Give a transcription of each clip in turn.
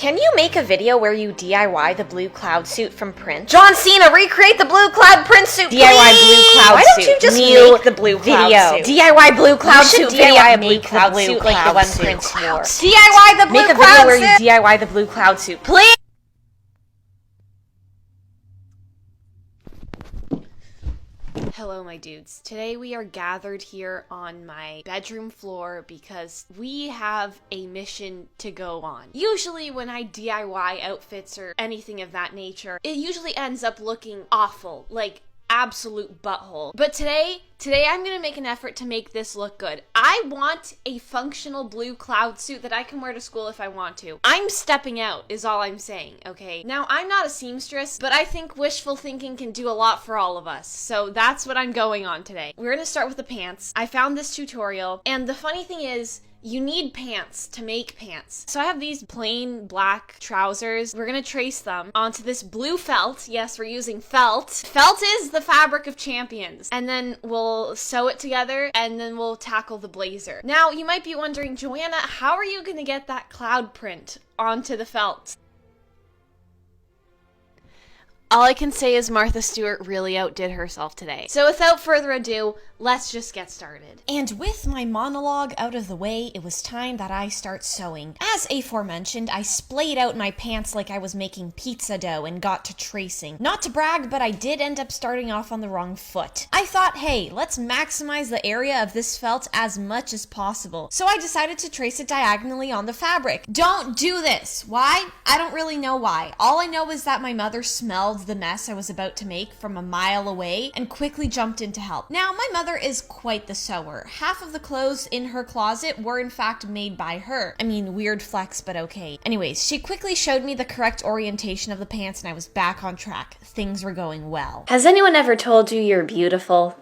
Can you make a video where you DIY the blue cloud suit from print? John Cena, recreate the blue cloud print suit, please! DIY blue cloud Why suit. don't you just New make the blue cloud video. suit? DIY blue cloud suit video. DIY Blue cloud suit like the one Prince wore. DIY the blue Make a cloud video where suit. you DIY the blue cloud suit, please! Hello, my dudes. Today we are gathered here on my bedroom floor because we have a mission to go on. Usually when I DIY outfits or anything of that nature, it usually ends up looking awful, like absolute butthole. But today I'm gonna make an effort to make this look good. I want a functional blue cloud suit that I can wear to school if I want to. I'm stepping out is all I'm saying, okay? Now, I'm not a seamstress, but I think wishful thinking can do a lot for all of us. So that's what I'm going on today. We're gonna start with the pants. I found this tutorial, and the funny thing is, you need pants to make pants. So I have these plain black trousers. We're gonna trace them onto this blue felt. Yes, we're using felt. Felt is the fabric of champions. And then we'll sew it together and then we'll tackle the blazer. Now, you might be wondering, Joanna, how are you gonna get that cloud print onto the felt? All I can say is Martha Stewart really outdid herself today. So without further ado, let's just get started. And with my monologue out of the way, it was time that I start sewing. As aforementioned, I splayed out my pants like I was making pizza dough and got to tracing. Not to brag, but I did end up starting off on the wrong foot. I thought, hey, let's maximize the area of this felt as much as possible. So I decided to trace it diagonally on the fabric. Don't do this. Why? I don't really know why. All I know is that my mother smelled the mess I was about to make from a mile away and quickly jumped in to help. Now, my mother is quite the sewer. Half of the clothes in her closet were in fact made by her. I mean, weird flex, but okay. Anyways, she quickly showed me the correct orientation of the pants and I was back on track. Things were going well. Has anyone ever told you you're beautiful?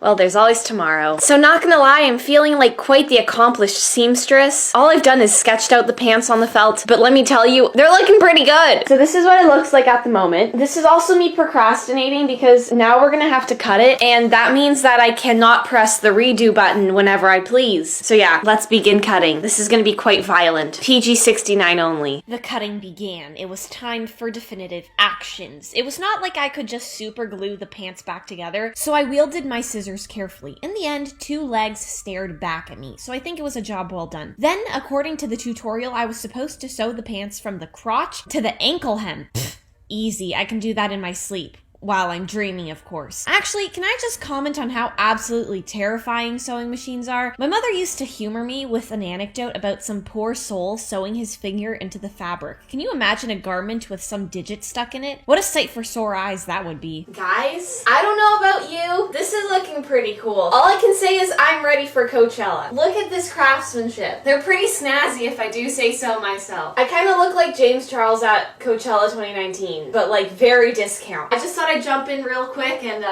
Well, there's always tomorrow. So not gonna lie, I'm feeling like quite the accomplished seamstress. All I've done is sketched out the pants on the felt, but let me tell you, they're looking pretty good. So this is what it looks like at the moment. This is also me procrastinating because now we're gonna have to cut it, and that means that I cannot press the redo button whenever I please. So yeah, let's begin cutting. This is gonna be quite violent. PG-69 only. The cutting began. It was time for definitive actions. It was not like I could just super glue the pants back together, so I wielded my scissors carefully. In the end, two legs stared back at me, so I think it was a job well done. Then, according to the tutorial, I was supposed to sew the pants from the crotch to the ankle hem. Pfft, easy, I can do that in my sleep. While I'm dreaming, of course. Actually, can I just comment on how absolutely terrifying sewing machines are? My mother used to humor me with an anecdote about some poor soul sewing his finger into the fabric. Can you imagine a garment with some digit stuck in it? What a sight for sore eyes that would be. Guys, I don't know about you. This is looking pretty cool. All I can say is I'm ready for Coachella. Look at this craftsmanship. They're pretty snazzy if I do say so myself. I kind of look like James Charles at Coachella 2019, but like very discount. I just thought I'd jump in real quick and,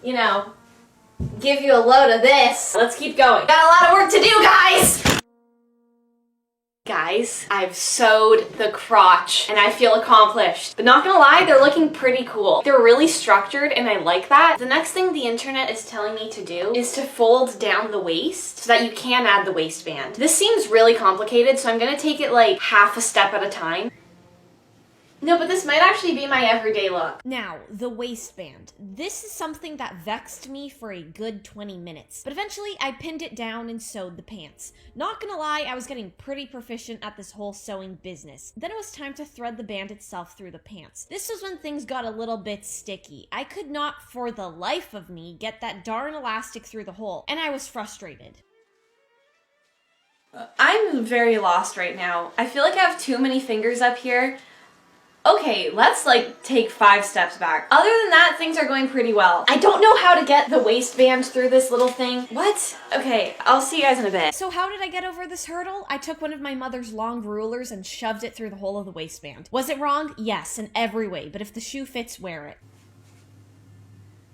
you know, give you a load of this. Let's keep going. Got a lot of work to do, guys! Guys, I've sewed the crotch and I feel accomplished. But not gonna lie, they're looking pretty cool. They're really structured and I like that. The next thing the internet is telling me to do is to fold down the waist so that you can add the waistband. This seems really complicated, so I'm gonna take it like half a step at a time. No, but this might actually be my everyday look. Now, the waistband. This is something that vexed me for a good 20 minutes. But eventually, I pinned it down and sewed the pants. Not gonna lie, I was getting pretty proficient at this whole sewing business. Then it was time to thread the band itself through the pants. This was when things got a little bit sticky. I could not, for the life of me, get that darn elastic through the hole, and I was frustrated. I'm very lost right now. I feel like I have too many fingers up here. Okay, let's like take 5 steps back. Other than that, things are going pretty well. I don't know how to get the waistband through this little thing. What? Okay, I'll see you guys in a bit. So how did I get over this hurdle? I took one of my mother's long rulers and shoved it through the hole of the waistband. Was it wrong? Yes, in every way, but if the shoe fits, wear it.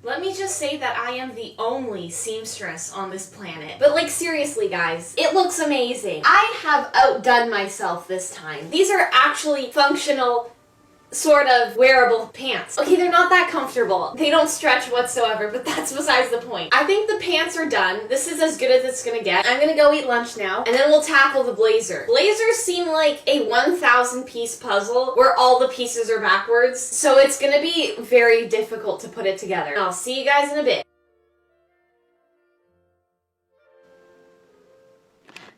Let me just say that I am the only seamstress on this planet. But like seriously guys, it looks amazing. I have outdone myself this time. These are actually functional sort of wearable pants. Okay, they're not that comfortable. They don't stretch whatsoever, but that's besides the point. I think the pants are done. This is as good as it's gonna get. I'm gonna go eat lunch now, and then we'll tackle the blazer. Blazers seem like a 1,000 piece puzzle where all the pieces are backwards, so it's gonna be very difficult to put it together. I'll see you guys in a bit.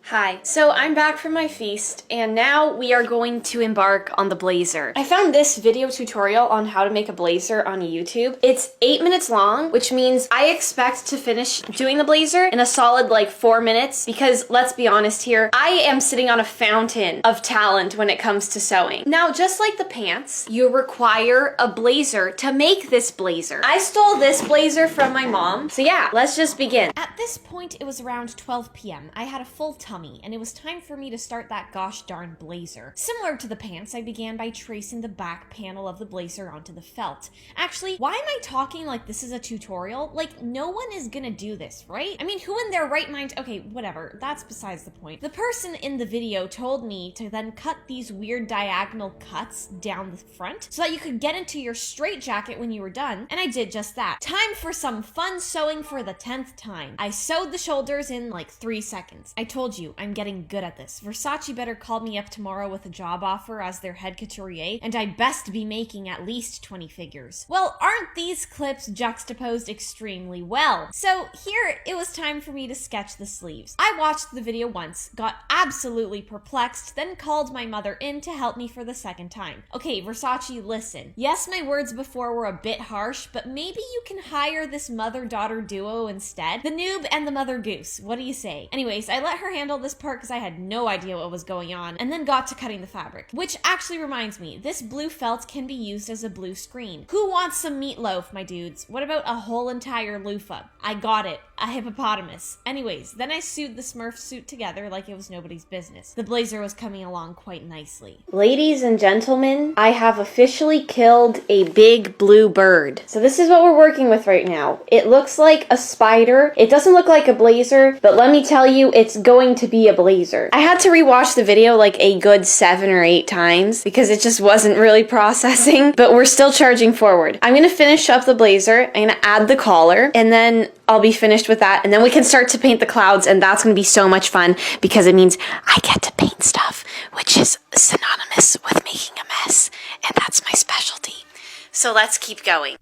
Hi, so I'm back from my feast, and now we are going to embark on the blazer. I found this video tutorial on how to make a blazer on YouTube. It's 8 minutes long, which means I expect to finish doing the blazer in a solid like 4 minutes, because let's be honest here, I am sitting on a fountain of talent when it comes to sewing. Now, just like the pants, you require a blazer to make this blazer. I stole this blazer from my mom, so yeah, let's just begin. At this point, it was around 12 p.m. I had a full tummy, and it was time for me to start that gosh darn blazer. Similar to the pants, I began by tracing the back panel of the blazer onto the felt. Actually, why am I talking like this is a tutorial? Like, no one is gonna do this, right? I mean, who in their right mind? Okay, whatever, that's besides the point. The person in the video told me to then cut these weird diagonal cuts down the front so that you could get into your straight jacket when you were done, and I did just that. Time for some fun sewing for the 10th time. I sewed the shoulders in like 3 seconds. I told you, I'm getting good at this. Versace better call me up tomorrow with a job offer as their head couturier, and I best be making at least 20 figures. Well, aren't these clips juxtaposed extremely well? So here, it was time for me to sketch the sleeves. I watched the video once, got absolutely perplexed, then called my mother in to help me for the second time. Okay, Versace, listen. Yes, my words before were a bit harsh, but maybe you can hire this mother-daughter duo instead. The noob and the mother goose. What do you say? Anyways, I let her handle this part because I had no idea what was going on, and then got to cutting the fabric. Which actually reminds me, this blue felt can be used as a blue screen. Who wants some meatloaf, my dudes? What about a whole entire loofah? I got it. A hippopotamus. Anyways, then I sewed the Smurf suit together like it was nobody's business. The blazer was coming along quite nicely. Ladies and gentlemen, I have officially killed a big blue bird. So this is what we're working with right now. It looks like a spider. It doesn't look like a blazer, but let me tell you, it's going to be a blazer. I had to rewatch the video like a good 7 or 8 times because it just wasn't really processing, but we're still charging forward. I'm gonna finish up the blazer, I'm gonna add the collar, and then I'll be finished with that, and then we can start to paint the clouds, and that's gonna be so much fun because it means I get to paint stuff, which is synonymous with making a mess, and that's my specialty. So let's keep going.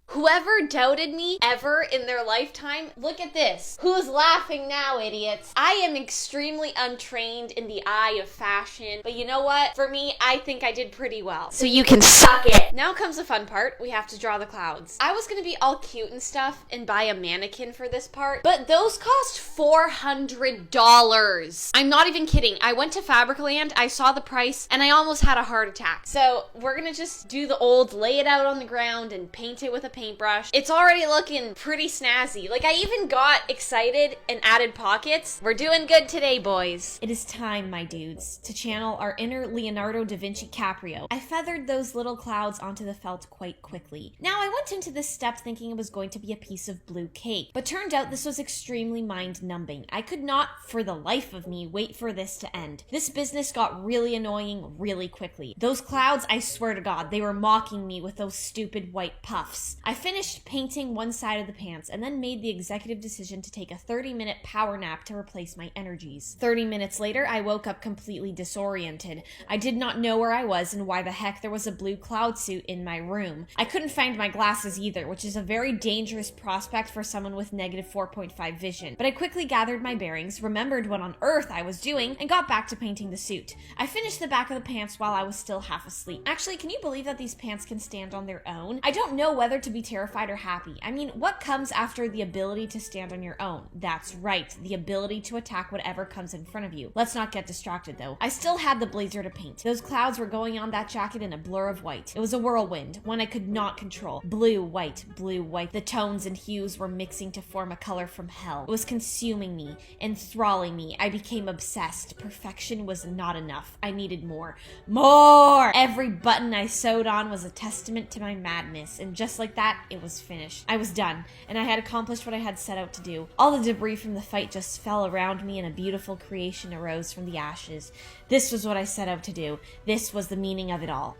Whoever doubted me ever in their lifetime, look at this. Who's laughing now, idiots? I am extremely untrained in the eye of fashion, but you know what? For me, I think I did pretty well. So you can suck it. Now comes the fun part. We have to draw the clouds. I was gonna be all cute and stuff and buy a mannequin for this part, but those cost $400. I'm not even kidding. I went to Fabricland, I saw the price, and I almost had a heart attack. So we're gonna just do the old lay it out on the ground and paint it with a paintbrush. It's already looking pretty snazzy. Like, I even got excited and added pockets. We're doing good today, boys. It is time, my dudes, to channel our inner Leonardo da Vinci Caprio. I feathered those little clouds onto the felt quite quickly. Now, I went into this step thinking it was going to be a piece of blue cake, but turned out this was extremely mind-numbing. I could not, for the life of me, wait for this to end. This business got really annoying really quickly. Those clouds, I swear to God, they were mocking me with those stupid white puffs. I finished painting one side of the pants and then made the executive decision to take a 30-minute power nap to replace my energies. 30 minutes later, I woke up completely disoriented. I did not know where I was and why the heck there was a blue cloud suit in my room. I couldn't find my glasses either, which is a very dangerous prospect for someone with negative 4.5 vision. But I quickly gathered my bearings, remembered what on earth I was doing, and got back to painting the suit. I finished the back of the pants while I was still half asleep. Actually, can you believe that these pants can stand on their own? I don't know whether to be terrified or happy. I mean, what comes after the ability to stand on your own? That's right, the ability to attack whatever comes in front of you. Let's not get distracted though. I still had the blazer to paint. Those clouds were going on that jacket in a blur of white. It was a whirlwind, one I could not control. Blue, white, blue, white. The tones and hues were mixing to form a color from hell. It was consuming me, enthralling me. I became obsessed. Perfection was not enough. I needed more. More! Every button I sewed on was a testament to my madness, and just like that, that, it was finished. I was done, and I had accomplished what I had set out to do. All the debris from the fight just fell around me, and a beautiful creation arose from the ashes. This was what I set out to do. This was the meaning of it all.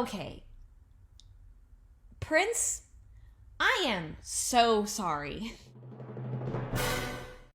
Okay. Prince, I am so sorry.